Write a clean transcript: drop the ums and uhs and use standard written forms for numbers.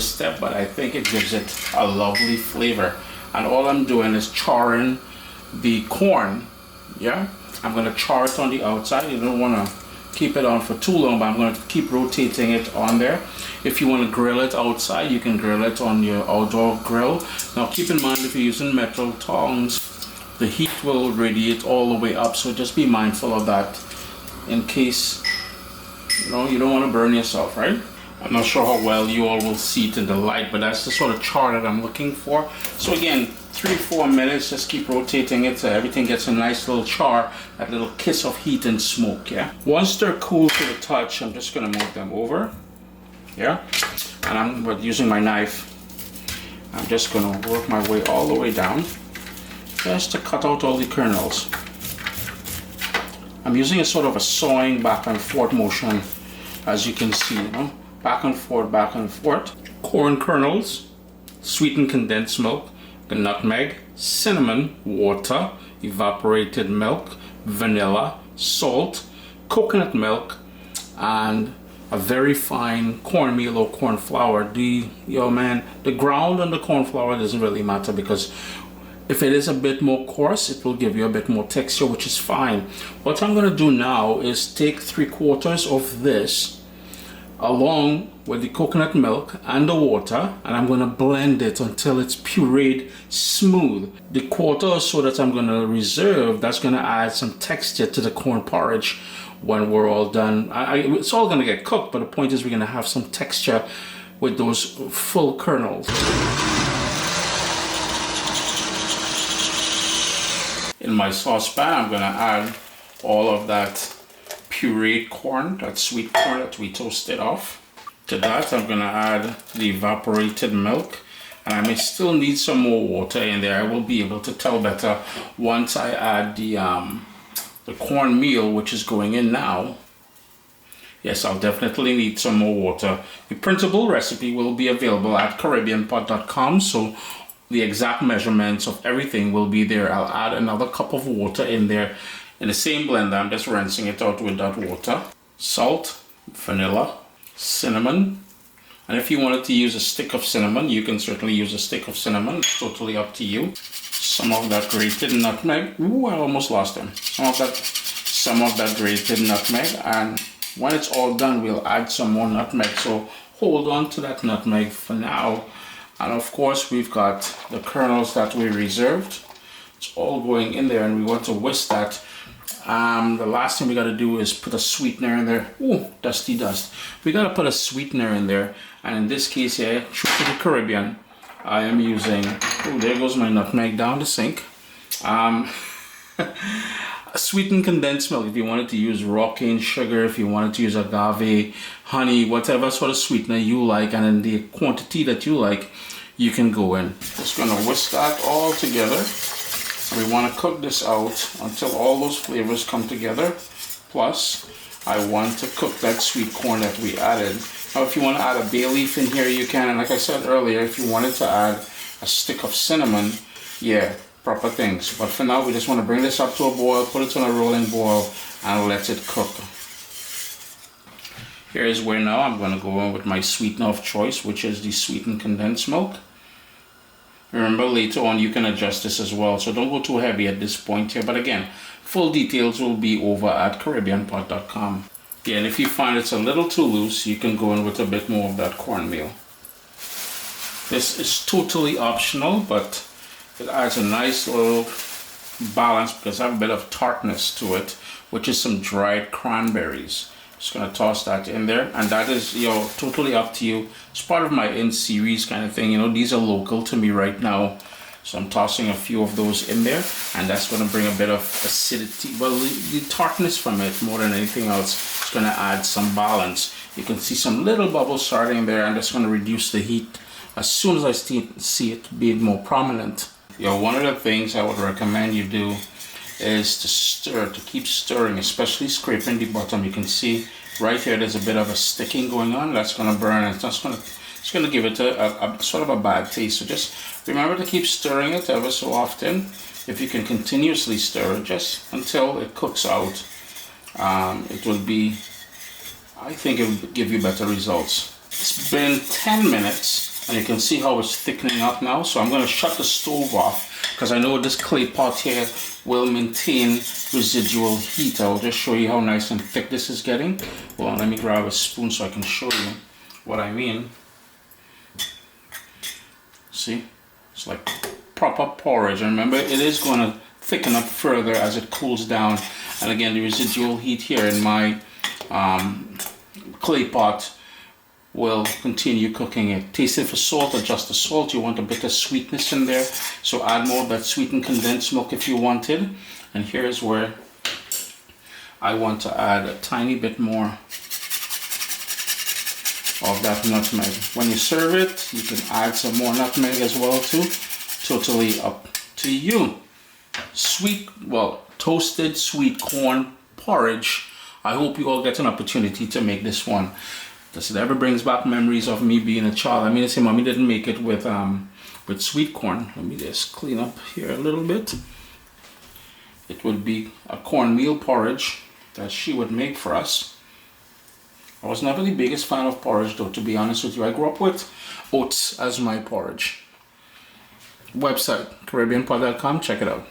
tedious step, but I think it gives it a lovely flavor. And all I'm doing is charring the corn. Yeah, I'm gonna char it on the outside. You don't want to keep it on for too long, but I'm going to keep rotating it on there. If you want to grill it outside, you can grill it on your outdoor grill. Now keep in mind, if you're using metal tongs, the heat will radiate all the way up, so just be mindful of that in case you don't want to burn yourself, right? I'm not sure how well you all will see it in the light, but that's the sort of char that I'm looking for. So again, 3-4 minutes, just keep rotating it so everything gets a nice little char, that little kiss of heat and smoke. Yeah, once they're cool to the touch, I'm just going to move them over. Yeah, and I'm using my knife. I'm just going to work my way all the way down just to cut out all the kernels. I'm using a sort of a sawing back and forth motion, as you can see, back and forth, back and forth. Corn kernels, sweetened condensed milk, the nutmeg, cinnamon, water, evaporated milk, vanilla, salt, coconut milk, and a very fine cornmeal or corn flour. The ground and the corn flour doesn't really matter, because if it is a bit more coarse, it will give you a bit more texture, which is fine. What I'm going to do now is take 3/4 of this along with the coconut milk and the water, and I'm going to blend it until it's pureed smooth. The quarter or so that I'm going to reserve, that's going to add some texture to the corn porridge when we're all done. It's all going to get cooked, but the point is we're going to have some texture with those full kernels. In my saucepan, I'm going to add all of that pureed corn, that sweet corn that we toasted off. To that, I'm going to add the evaporated milk, and I may still need some more water in there. I will be able to tell better once I add the cornmeal, which is going in now. Yes, I'll definitely need some more water. The printable recipe will be available at CaribbeanPot.com, so the exact measurements of everything will be there. I'll add another cup of water in there. In the same blender, I'm just rinsing it out with that water. Salt, vanilla, cinnamon, and if you wanted to use a stick of cinnamon, you can certainly use a stick of cinnamon. It's totally up to you. Some of that grated nutmeg. Ooh, I almost lost them. Some of that grated nutmeg, and when it's all done, we'll add some more nutmeg. So hold on to that nutmeg for now. And of course, we've got the kernels that we reserved. It's all going in there, and we want to whisk that. The last thing we got to do is put a sweetener in there. Ooh, dusty dust. We got to put a sweetener in there, and in this case here, true to the Caribbean, I am using, oh, there goes my nutmeg down the sink. Sweetened condensed milk. If you wanted to use raw cane sugar, if you wanted to use agave, honey, whatever sort of sweetener you like, and in the quantity that you like, you can go in. Just gonna whisk that all together. We want to cook this out until all those flavors come together. Plus, I want to cook that sweet corn that we added. Now, if you want to add a bay leaf in here, you can. And like I said earlier, if you wanted to add a stick of cinnamon, yeah, proper things. But for now, we just want to bring this up to a boil, put it on a rolling boil, and let it cook. Here's where now I'm going to go in with my sweetener of choice, which is the sweetened condensed milk. Remember, later on you can adjust this as well, so don't go too heavy at this point here. But again, full details will be over at CaribbeanPot.com. Yeah, and if you find it's a little too loose, you can go in with a bit more of that cornmeal. This is totally optional, but it adds a nice little balance because I have a bit of tartness to it, which is some dried cranberries. Just gonna toss that in there, and that is, totally up to you. It's part of my in-series kind of thing. These are local to me right now, so I'm tossing a few of those in there, and that's gonna bring a bit of acidity. Well, the tartness from it more than anything else. It's gonna add some balance. You can see some little bubbles starting there, and that's gonna reduce the heat as soon as I see it being more prominent. One of the things I would recommend you do is to stir, to keep stirring, especially scraping the bottom. You can see right here there's a bit of a sticking going on. That's going to burn. It's going to give it a sort of a bad taste. So just remember to keep stirring it ever so often. If you can continuously stir it just until it cooks out, it will be, I think it will give you better results. It's been 10 minutes And you can see how it's thickening up now. So I'm going to shut the stove off because I know this clay pot here will maintain residual heat. I'll just show you how nice and thick this is getting. Well, let me grab a spoon so I can show you what I mean. See, it's like proper porridge. And remember, it is going to thicken up further as it cools down. And again, the residual heat here in my clay pot will continue cooking it. Taste it for salt, adjust the salt. You want a bit of sweetness in there, so add more of that sweetened condensed milk if you wanted. And here's where I want to add a tiny bit more of that nutmeg. When you serve it, you can add some more nutmeg as well too. Totally up to you. Toasted sweet corn porridge. I hope you all get an opportunity to make this one. This ever brings back memories of me being a child. I mean, say mommy didn't make it with sweet corn. Let me just clean up here a little bit. It would be a cornmeal porridge that she would make for us. I was never the biggest fan of porridge though, to be honest with you. I grew up with oats as my porridge. Website, CaribbeanPod.com, check it out.